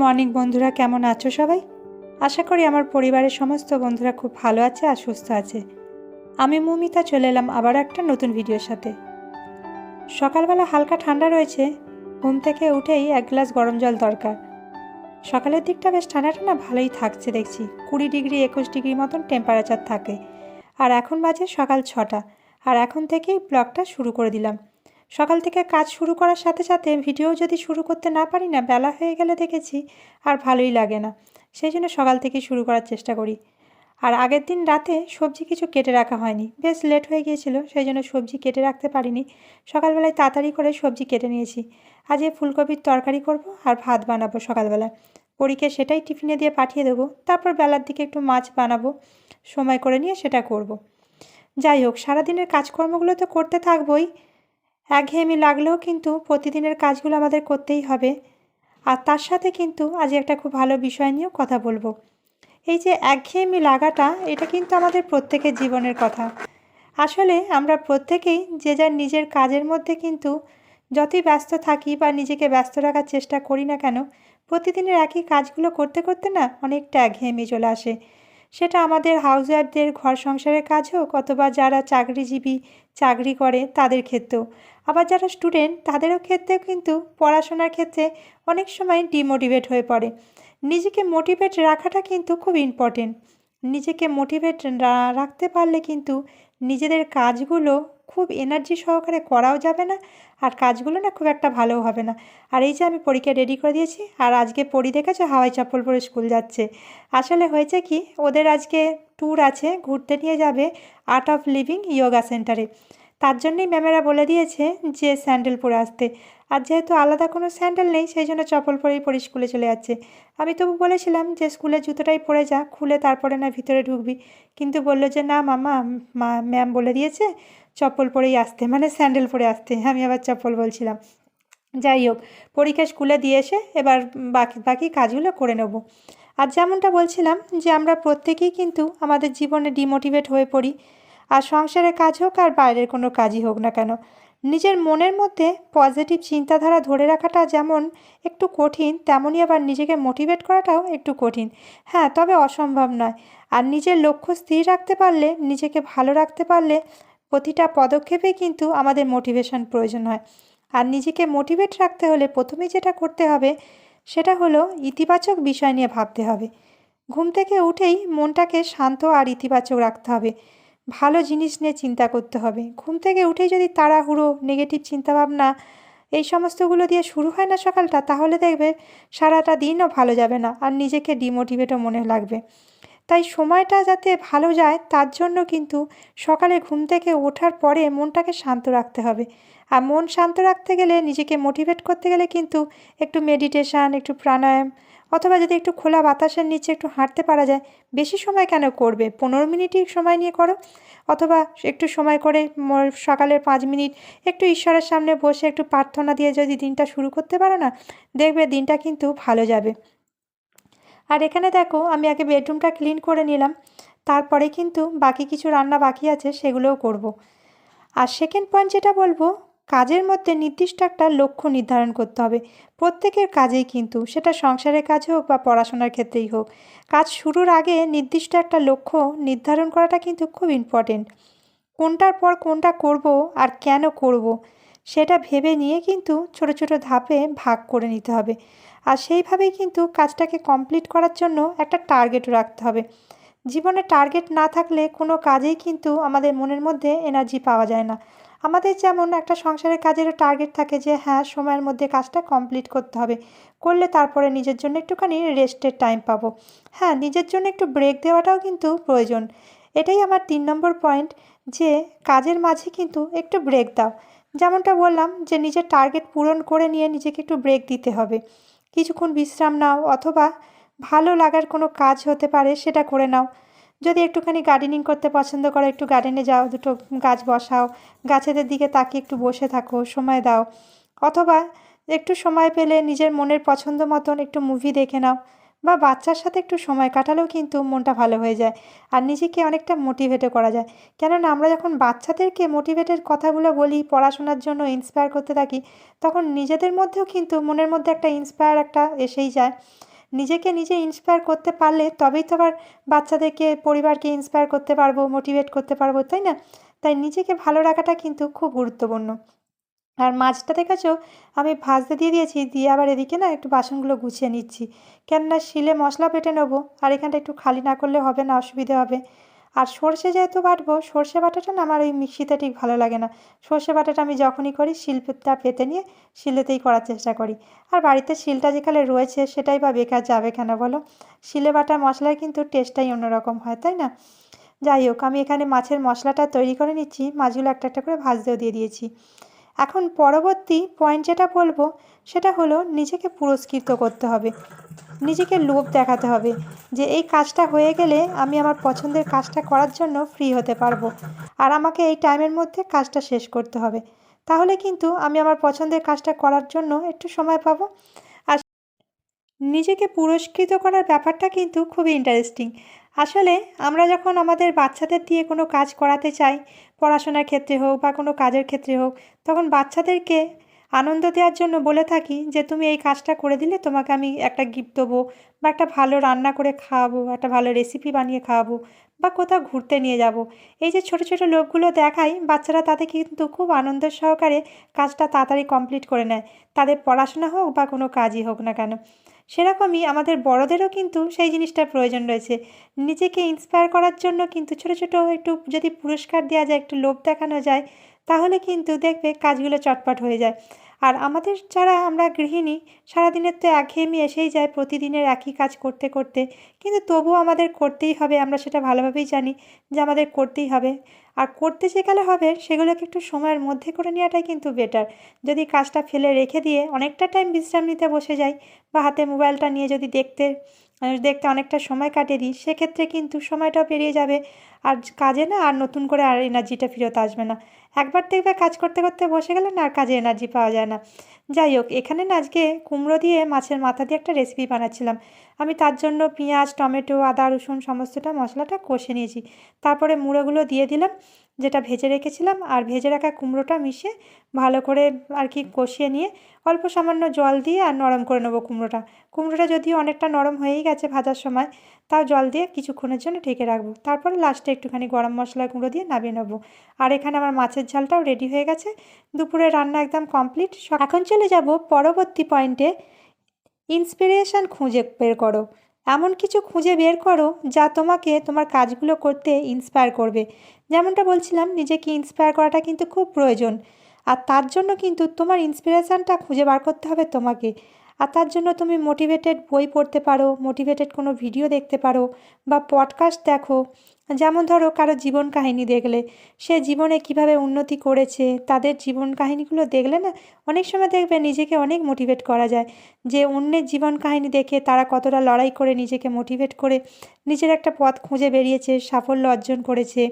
Morning বন্ধুরা, কেমন আছো সবাই? আশা করি আমার পরিবারের সমস্ত বন্ধুরা খুব ভালো আছে আর সুস্থ আছে। আমি মৌমিতা চলে এলাম আবার একটা নতুন ভিডিওর সাথে। সকালবেলা হালকা ঠান্ডা রয়েছে, ঘুম থেকে উঠেই এক গ্লাস গরম জল দরকার। সকালের দিকটা বেশ ঠান্ডা ঠান্ডা ভালোই থাকছে দেখছি, 20 ডিগ্রি 21 ডিগ্রি মতন টেম্পারেচার থাকে। আর এখন বাজে সকাল 6টা, আর এখন থেকেই ব্লগটা শুরু করে দিলাম। সকাল থেকে কাজ শুরু করার সাথে সাথে ভিডিও যদি শুরু করতে না পারি না, বেলা হয়ে গেলে দেখেছি আর ভালোই লাগে না। সেই জন্য সকাল থেকেই শুরু করার চেষ্টা করি। আর আগের দিন রাতে সবজি কিছু কেটে রাখা হয়নি, বেশ লেট হয়ে গিয়েছিল, সেই জন্য সবজি কেটে রাখতে পারিনি। সকালবেলায় তাড়াতাড়ি করে সবজি কেটে নিয়েছি। আজ ফুলকপির তরকারি করব আর ভাত বানাবো সকালবেলা। পরীকে সেটাই টিফিনে দিয়ে পাঠিয়ে দেবো, তারপর বেলার দিকে একটু মাছ বানাবো, সময় করে নিয়ে সেটা করব। যাই হোক, সারাদিনের কাজকর্মগুলো তো করতে থাকবোই, একঘেয়েমি লাগলেও কিন্তু প্রতিদিনের কাজগুলো আমাদের করতেই হবে। আর তার সাথে কিন্তু আজ একটা খুব ভালো বিষয় নিয়েও কথা বলবো। এই যে একঘেয়েমি লাগাটা, এটা কিন্তু আমাদের প্রত্যেকের জীবনের কথা। আসলে আমরা প্রত্যেকেই যে যার নিজের কাজের মধ্যে কিন্তু যতই ব্যস্ত থাকি বা নিজেকে ব্যস্ত রাখার চেষ্টা করি না কেন, প্রতিদিনের একই কাজগুলো করতে করতে না অনেকটা একঘেয়েমি চলে আসে। সেটা আমাদের হাউসওয়াইফদের ঘর সংসারের কাজ হোক, অথবা যারা চাকরিজীবী, চাকরি করে তাদের ক্ষেত্রেও, আবার যারা স্টুডেন্ট তাদেরও ক্ষেত্রেও কিন্তু পড়াশোনার ক্ষেত্রে অনেক সময় ডিমোটিভেট হয়ে পড়ে। নিজেকে মোটিভেট রাখাটা কিন্তু খুব ইম্পর্টেন্ট। নিজেকে মোটিভেট রাখতে পারলে কিন্তু নিজেদের কাজগুলো খুব এনার্জি সহকারে করাও যাবে না, আর কাজগুলো না খুব একটা ভালোও হবে না। আর এই যে আমি পরীকে রেডি করে দিয়েছি, আর আজকে পরী দেখেছো হাওয়াই চপ্পল পরে স্কুল যাচ্ছে। আসলে হয়েছে কি, ওদের আজকে ট্যুর আছে, ঘুরতে নিয়ে যাবে আর্ট অফ লিভিং যোগা সেন্টারে। তার জন্যই ম্যামেরা বলে দিয়েছে যে স্যান্ডেল পরে আসতে। আর যেহেতু আলাদা কোনো স্যান্ডেল নেই, সেই জন্য চপ্পল পরেই পরে স্কুলে চলে যাচ্ছে। আমি তবু বলেছিলাম যে স্কুলের জুতোটাই পরে যা, খুলে তারপরে না ভিতরে ঢুকবি। কিন্তু বলল যে না মামা, ম্যাম বলে দিয়েছে চপ্পল পরেই আসতে, মানে স্যান্ডেল পরে আসতে। আমি আবার চপ্পল বলছিলাম। যাই হোক, পরীক্ষা স্কুলে দিয়ে এসে এবার বাকি বাকি কাজগুলো করে নেব। আর যেমনটা বলছিলাম যে আমরা প্রত্যেকেই কিন্তু আমাদের জীবনে ডিমোটিভেট হয়ে পড়ি। আর সংসারের কাজ হোক আর বাইরের কোনো কাজই হোক না কেন, নিজের মনের মধ্যে পজিটিভ চিন্তাধারা ধরে রাখাটা যেমন একটু কঠিন, তেমনই আবার নিজেকে মোটিভেট করাটাও একটু কঠিন। হ্যাঁ, তবে অসম্ভব নয়। আর নিজের লক্ষ্য স্থির রাখতে পারলে, নিজেকে ভালো রাখতে পারলে প্রতিটা পদক্ষেপেই কিন্তু আমাদের মোটিভেশন প্রয়োজন হয়। আর নিজেকে মোটিভেট রাখতে হলে প্রথমেই যেটা করতে হবে সেটা হলো ইতিবাচক বিষয় নিয়ে ভাবতে হবে। ঘুম থেকে উঠেই মনটাকে শান্ত আর ইতিবাচক রাখতে হবে। ভালো জিনিস নিয়ে চিন্তা করতে হবে। ঘুম থেকে উঠেই যদি তাড়াহুড়ো, নেগেটিভ চিন্তাভাবনা এই সমস্তগুলো দিয়ে শুরু হয় না সকালটা, তাহলে দেখবে সারাটা দিনও ভালো যাবে না, আর নিজেকে ডিমোটিভেটও মনে লাগবে। তাই সময়টা যাতে ভালো যায় তার জন্য কিন্তু সকালে ঘুম থেকে ওঠার পরে মনটাকে শান্ত রাখতে হবে। আর মন শান্ত রাখতে গেলে, নিজেকে মোটিভেট করতে গেলে কিন্তু একটু মেডিটেশান, একটু প্রাণায়াম, অথবা যদি একটু খোলা বাতাসের নিচে একটু হাঁটতে পারা যায়। বেশি সময় কেন করবে, 15 মিনিটই সময় নিয়ে করো। অথবা একটু সময় করে সকালের 5 মিনিট একটু ঈশ্বরের সামনে বসে একটু প্রার্থনা দিয়ে যদি দিনটা শুরু করতে পারো না, দেখবে দিনটা কিন্তু ভালো যাবে। আর এখানে দেখো, আমি আগে বেডরুমটা ক্লিন করে নিলাম, তারপরে কিন্তু বাকি কিছু রান্না বাকি আছে, সেগুলোও করব। আর সেকেন্ড পয়েন্ট যেটা বলবো, কাজের মধ্যে নির্দিষ্ট একটা লক্ষ্য নির্ধারণ করতে হবে। প্রত্যেকের কাজেই কিন্তু, সেটা সংসারের কাজ হোক বা পড়াশোনার ক্ষেত্রেই হোক, কাজ শুরুর আগে নির্দিষ্ট একটা লক্ষ্য নির্ধারণ করাটা কিন্তু খুব ইম্পর্টেন্ট। কোনটার পর কোনটা করব আর কেন করব, সেটা ভেবে নিয়ে কিন্তু ছোট ছোট ধাপে ভাগ করে নিতে হবে। আর সেইভাবেই কিন্তু কাজটাকে কমপ্লিট করার জন্য একটা টার্গেটও রাখতে হবে। জীবনে টার্গেট না থাকলে কোনো কাজেই কিন্তু আমাদের মনের মধ্যে এনার্জি পাওয়া যায় না। আমাদের যেমন একটা সংসারের কাজেরও টার্গেট থাকে যে হ্যাঁ, সময়ের মধ্যে কাজটা কমপ্লিট করতে হবে, করলে তারপরে নিজের জন্য একটুখানি রেস্টের টাইম পাবো। হ্যাঁ, নিজের জন্য একটু ব্রেক দেওয়াটাও কিন্তু প্রয়োজন। এটাই আমার 3 নম্বর পয়েন্ট, যে কাজের মাঝে কিন্তু একটু ব্রেক দাও। যেমনটা বললাম যে নিজের টার্গেট পূরণ করে নিয়ে নিজেকে একটু ব্রেক দিতে হবে। কিছুক্ষণ বিশ্রাম নাও, অথবা ভালো লাগার কোনো কাজ হতে পারে সেটা করে নাও। যদি একটুখানি গার্ডেনিং করতে পছন্দ করো, একটু গার্ডেনে যাও, দুটো গাছ বসাও, গাছেদের দিকে তাকিয়ে একটু বসে থাকো, সময় দাও। অথবা একটু সময় পেলে নিজের মনের পছন্দ মতন একটু মুভি দেখে নাও, বা বাচ্চার সাথে একটু সময় কাটালেও কিন্তু মনটা ভালো হয়ে যায়, আর নিজেকে অনেকটা মোটিভেটও করা যায়। কেননা আমরা যখন বাচ্চাদেরকে মোটিভেটের কথাগুলো বলি, পড়াশোনার জন্য ইন্সপায়ার করতে থাকি, তখন নিজেদের মধ্যেও কিন্তু মনের মধ্যে একটা ইন্সপায়ার একটা এসেই যায়। নিজেকে নিজে ইন্সপায়ার করতে পারলে তবেই তো আবার বাচ্চাদেরকে, পরিবারকে ইন্সপায়ার করতে পারবো, মোটিভেট করতে পারবো, তাই না? তাই নিজেকে ভালো রাখাটা কিন্তু খুব গুরুত্বপূর্ণ। আর মাছটা দেখেছো আমি ভাজতে দিয়ে দিয়েছি, দিয়ে আবার এদিকে না একটু বাসনগুলো গুছিয়ে নিচ্ছি, কেননা শিলে মশলা বেটে নেবো, আর এখানটা একটু খালি না করলে হবে না, অসুবিধে হবে। আর সর্ষে যেহেতু বাটবো, সর্ষে বাটাটা না আমার ওই মিক্সিতে ঠিক ভালো লাগে না। সর্ষে বাটাটা আমি যখনই করি শিলটা পেতে নিয়ে শিলেতেই করার চেষ্টা করি। আর বাড়িতে শিলটা যেখানে রয়েছে সেটাই বা বেকার যাবে কেন বলো? শিলে বাটা মশলার কিন্তু টেস্টটাই অন্যরকম হয়, তাই না? যাই হোক, আমি এখানে মাছের মশলাটা তৈরি করে নিচ্ছি, মাছগুলো একটা একটা করে ভাজতেও দিয়ে দিয়েছি। এখন পরবর্তী পয়েন্ট যেটা বলবো সেটা হলো নিজেকে পুরস্কৃত করতে হবে, নিজেকে লোভ দেখাতে হবে যে এই কাজটা হয়ে গেলে আমি আমার পছন্দের কাজটা করার জন্য ফ্রি হতে পারবো, আর আমাকে এই টাইমের মধ্যে কাজটা শেষ করতে হবে। তাহলে কিন্তু আমি আমার পছন্দের কাজটা করার জন্য একটু সময় পাবো। আর নিজেকে পুরস্কৃত করার ব্যাপারটা কিন্তু খুবই ইন্টারেস্টিং। আসলে আমরা যখন আমাদের বাচ্চাদের দিয়ে কোনো কাজ করাতে চাই, পড়াশোনার ক্ষেত্রে হোক বা কোনো কাজের ক্ষেত্রে হোক, তখন বাচ্চাদেরকে আনন্দ দেওয়ার জন্য বলে থাকি যে তুমি এই কাজটা করে দিলে তোমাকে আমি একটা গিফট দেবো, বা একটা ভালো রান্না করে খাওয়াবো, একটা ভালো রেসিপি বানিয়ে খাওয়াবো, বা কোথাও ঘুরতে নিয়ে যাব। এই যে ছোটো ছোটো লোকগুলো দেখাই, বাচ্চারা তাতে কিন্তু খুব আনন্দের সহকারে কাজটা তাড়াতাড়ি কমপ্লিট করে নেয়, তাদের পড়াশোনা হোক বা কোনো কাজই হোক না কেন। সেরকমই আমাদের বড়দেরও কিন্তু সেই জিনিসটার প্রয়োজন রয়েছে। নিজেকে ইন্সপায়ার করার জন্য কিন্তু ছোটো ছোটো একটু যদি পুরস্কার দেওয়া যায়, একটু লোভ দেখানো যায়, তাহলে কিন্তু দেখবে কাজগুলো চটপট হয়ে যায়। আর আমাদের যারা আমরা গৃহিণী, সারাদিনের তো একঘেয়েমি এসেই যায় প্রতিদিনের একই কাজ করতে করতে, কিন্তু তবুও আমাদের করতেই হবে, আমরা সেটা ভালোভাবেই জানি যে আমাদের করতেই হবে। আর করতে যেগুলো হবে সেগুলোকে একটু সময়ের মধ্যে করে নেওয়াটাই কিন্তু বেটার। যদি কাজটা ফেলে রেখে দিয়ে অনেকটা টাইম বিশ্রাম নিতে বসে যাই, বা হাতে মোবাইলটা নিয়ে যদি দেখতে দেখতে অনেকটা সময় কাটিয়ে দিই, সেক্ষেত্রে কিন্তু সময়টাও পেরিয়ে যাবে, আর কাজে না আর নতুন করে আর এনার্জিটা ফেরত আসবে না। একবার দেখবে কাজ করতে করতে বসে গেলে না আর কাজে এনার্জি পাওয়া যায় না। যাই হোক, এখানে না আজকে কুমড়ো দিয়ে মাছের মাথা দিয়ে একটা রেসিপি বানাচ্ছিলাম। আমি তার জন্য পেঁয়াজ, টমেটো, আদা, রসুন সমস্তটা মশলাটা কষে নিয়েছি। তারপরে মুড়োগুলো দিয়ে দিলাম যেটা ভেজে রেখেছিলাম, আর ভেজে রাখা কুমড়োটা মিশিয়ে ভালো করে আর কি কষিয়ে নিয়ে অল্প সামান্য জল দিয়ে আর নরম করে নেবো কুমড়োটা। কুমড়োটা যদিও অনেকটা নরম হয়েই গেছে ভাজার সময়, তাও জল দিয়ে কিছুক্ষণের জন্য ঢেকে রাখবো। তারপরে লাস্টে একটুখানি গরম মশলা গুঁড়ো দিয়ে নামিয়ে নেবো। আর এখানে আমার মাছের ঝালটাও রেডি হয়ে গেছে, দুপুরে রান্না একদম কমপ্লিট। এখন চলে যাব পরবর্তী পয়েন্টে। ইন্সপিরেশান খুঁজে বের করো, এমন কিছু খুঁজে বের করো যা তোমাকে তোমার কাজগুলো করতে ইন্সপায়ার করবে। যেমনটা বলছিলাম, নিজেকে ইন্সপায়ার করাটা কিন্তু খুব প্রয়োজন, আর তার জন্য কিন্তু তোমার ইন্সপিরেশানটা খুঁজে বার করতে হবে তোমাকে। আর তার জন্য তুমি মোটিভেটেড বই পড়তে পারো, মোটিভেটেড কোনো ভিডিও দেখতে পারো, বা পডকাস্ট দেখো। যেমন ধরো কারো জীবন কাহিনী দেখলে, সে জীবনে কিভাবে উন্নতি করেছে, তাদের জীবন কাহিনীগুলো দেখলে না অনেক সময় দেখবে নিজেকে অনেক মোটিভেট করা যায়, যে অন্যের জীবন কাহিনী দেখে তারা কতটা লড়াই করে নিজেকে মোটিভেট করে নিজের একটা পথ খুঁজে বেরিয়েছে, সাফল্য অর্জন করেছে।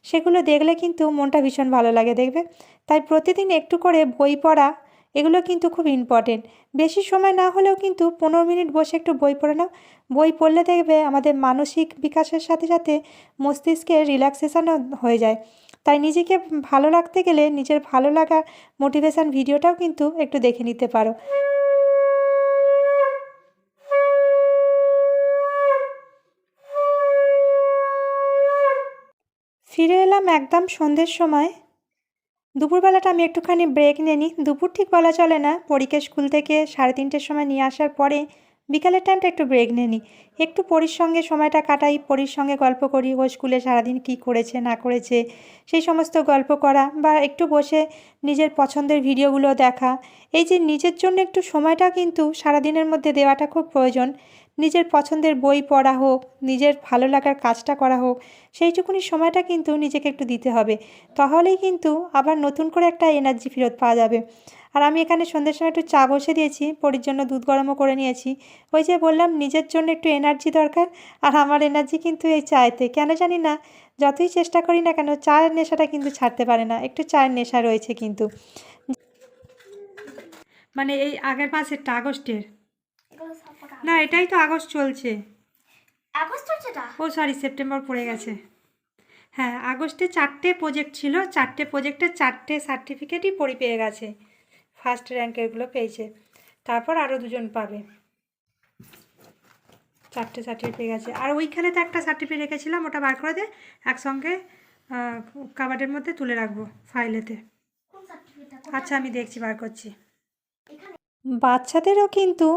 সেগুলো দেখলে কিন্তু মনটা ভীষণ ভালো লাগে দেখবে। তাই প্রতিদিন একটু করে বই পড়া, এগুলো কিন্তু খুব ইম্পর্টেন্ট। বেশি সময় না হলেও কিন্তু 15 মিনিট বসে একটু বই পড়ে নাও। বই পড়লে দেখবে আমাদের মানসিক বিকাশের সাথে সাথে মস্তিষ্কের রিল্যাক্সেশনও হয়ে যায়। তাই নিজেকে ভালো রাখতে গেলে নিজের ভালো লাগা মোটিভেশান ভিডিওটাও কিন্তু একটু দেখে নিতে পারো। ফিরে এলাম একদম সন্ধ্যের সময়। দুপুরবেলাটা আমি একটুখানি ব্রেক নিয়ে নিই, দুপুর ঠিক বলা চলে না, পরীকে স্কুল থেকে 3:30-র সময় নিয়ে আসার পরে বিকালের টাইমটা একটু ব্রেক নিয়ে নিই। একটু পরীর সঙ্গে সময়টা কাটাই, পরীর সঙ্গে গল্প করি, ও স্কুলে সারাদিন কী করেছে না করেছে সেই সমস্ত গল্প করা, বা একটু বসে নিজের পছন্দের ভিডিওগুলো দেখা। এই যে নিজের জন্য একটু সময়টা কিন্তু সারাদিনের মধ্যে দেওয়াটা খুব প্রয়োজন। নিজের পছন্দের বই পড়া হোক, নিজের ভালো লাগার কাজটা করা হোক, সেইটুকুনি সময়টা কিন্তু নিজেকে একটু দিতে হবে। তাহলেই কিন্তু আবার নতুন করে একটা এনার্জি ফেরত পাওয়া যাবে। আর আমি এখানে সন্ধ্যের সময় একটু চা বসে দিয়েছি, পরির জন্য দুধ গরমও করে নিয়েছি। ওই যে বললাম নিজের জন্য একটু এনার্জি দরকার, আর আমার এনার্জি কিন্তু এই চায়েতে, কেন জানি না যতই চেষ্টা করি না কেন চায়ের নেশাটা কিন্তু ছাড়তে পারে না, একটু চায়ের নেশা রয়েছে কিন্তু। মানে এই আগের মাসেরটা, আগস্টের না, এটাই তো আগস্ট চলছে। ও সরি, সেপ্টেম্বর পড়ে গেছে। হ্যাঁ, আগস্টে 4টে প্রজেক্ট ছিল, 4টে প্রজেক্টের 4টে সার্টিফিকেটই পরি পেয়ে গেছে, ফার্স্ট র্যাঙ্কেরগুলো পেয়েছে। তারপর আরও 2জন পাবে। 4টে সার্টিফিকেট পেয়ে গেছে। আর ওইখানে তো একটা সার্টিফিকেট রেখেছিলাম, ওটা বার করে দে, একসঙ্গে কাবার্ডের মধ্যে তুলে রাখবো ফাইলেতে। আচ্ছা আমি দেখছি, বার করছি। বাচ্চাদেরও কিন্তু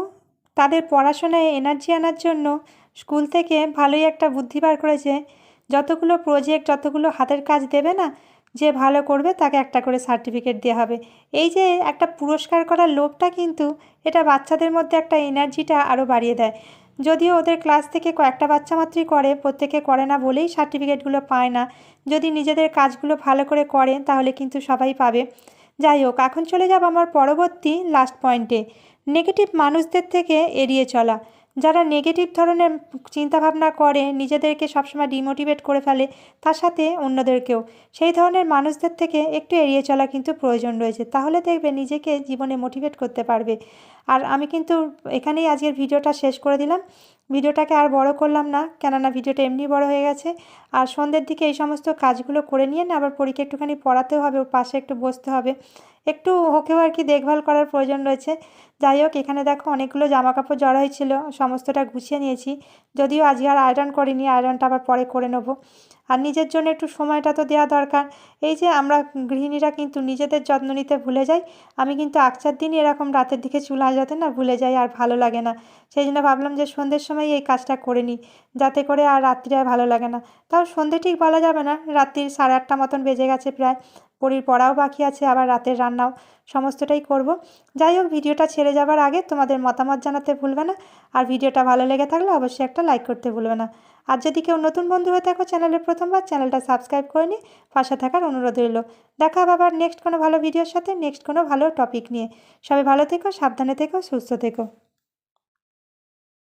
তাদের পড়াশোনায় এনার্জি আনার জন্য স্কুল থেকে ভালোই একটা বুদ্ধি বার করেছে। যতগুলো প্রজেক্ট, যতগুলো হাতের কাজ দেবে না, যে ভালো করবে তাকে একটা করে সার্টিফিকেট দেওয়া হবে। এই যে একটা পুরস্কার করার লোভটা, কিন্তু এটা বাচ্চাদের মধ্যে একটা এনার্জিটা আরও বাড়িয়ে দেয়। যদিও ওদের ক্লাস থেকে কয়েকটা বাচ্চা মাত্রই করে, প্রত্যেকে করে না বলেই সার্টিফিকেটগুলো পায় না। যদি নিজেদের কাজগুলো ভালো করে করে তাহলে কিন্তু সবাই পাবে। যাই হোক, এখন চলে যাব আমার পরবর্তী লাস্ট পয়েন্টে, নেগেটিভ মানুষদের থেকে এড়িয়ে চলা। যারা নেগেটিভ ধরনের চিন্তাভাবনা করে, নিজেদেরকে সবসময় ডিমোটিভেট করে ফেলে, তার সাথে অন্যদেরকেও, সেই ধরনের মানুষদের থেকে একটু এড়িয়ে চলা কিন্তু প্রয়োজন রয়েছে। তাহলে দেখবে নিজেকে জীবনে মোটিভেট করতে পারবে। আর আমি কিন্তু এখানেই আজকের ভিডিওটা শেষ করে দিলাম। ভিডিওটাকে আর বড় করলাম না, কেননা ভিডিওটা এমনি বড় হয়ে গেছে। আর সন্ধ্যের দিকে এই সমস্ত কাজগুলো করে নিয়ে না, আবার পরীকে একটুখানি পড়াতেও হবে, ওর পাশে একটু বসতে হবে, একটু ওকেও আর কি দেখভাল করার প্রয়োজন রয়েছে। যাই হোক, এখানে দেখো অনেকগুলো জামা কাপড় জড়ো হয়েছিল, সমস্তটা গুছিয়ে নিয়েছি। যদিও আজকে আর আয়রন করিনি, আয়রনটা আবার পরে করে নেবো। আর নিজের জন্য একটু সময়টা তো দেওয়া দরকার। এই যে আমরা গৃহিণীরা কিন্তু নিজেদের যত্ন নিতে ভুলে যাই। আমি কিন্তু আকচার দিনই এরকম রাতের দিকে চুল আঁচড়াতে না ভুলে যাই, আর ভালো লাগে না। সেই জন্য ভাবলাম যে সন্ধ্যের সময় এই কাজটা করে নিই, যাতে করে আর রাত্রে আর ভালো লাগে না। তাও সন্ধ্যে ঠিক বলা যাবে না, রাত্রির 8:30 মতন বেজে গেছে প্রায়। পরীর পড়াও বাকি আছে, আবার রাতের রান্নাও, সমস্তটাই করব। যাই হোক, ভিডিওটা ছেড়ে যাবার আগে তোমাদের মতামত জানাতে ভুলবে না। আর ভিডিওটা ভালো লেগে থাকলে অবশ্যই একটা লাইক করতে ভুলবে না। আর যদি কেউ নতুন বন্ধু হয়ে থাকো চ্যানেলের প্রথমবার, চ্যানেলটা সাবস্ক্রাইব করে নিয়ে পাশে থাকার অনুরোধ রইল। দেখা হবে আবার নেক্সট কোনো ভালো ভিডিওর সাথে, নেক্সট কোনো ভালো টপিক নিয়ে। সবাই ভালো থেকো, সাবধানে থেকো, সুস্থ থেকো।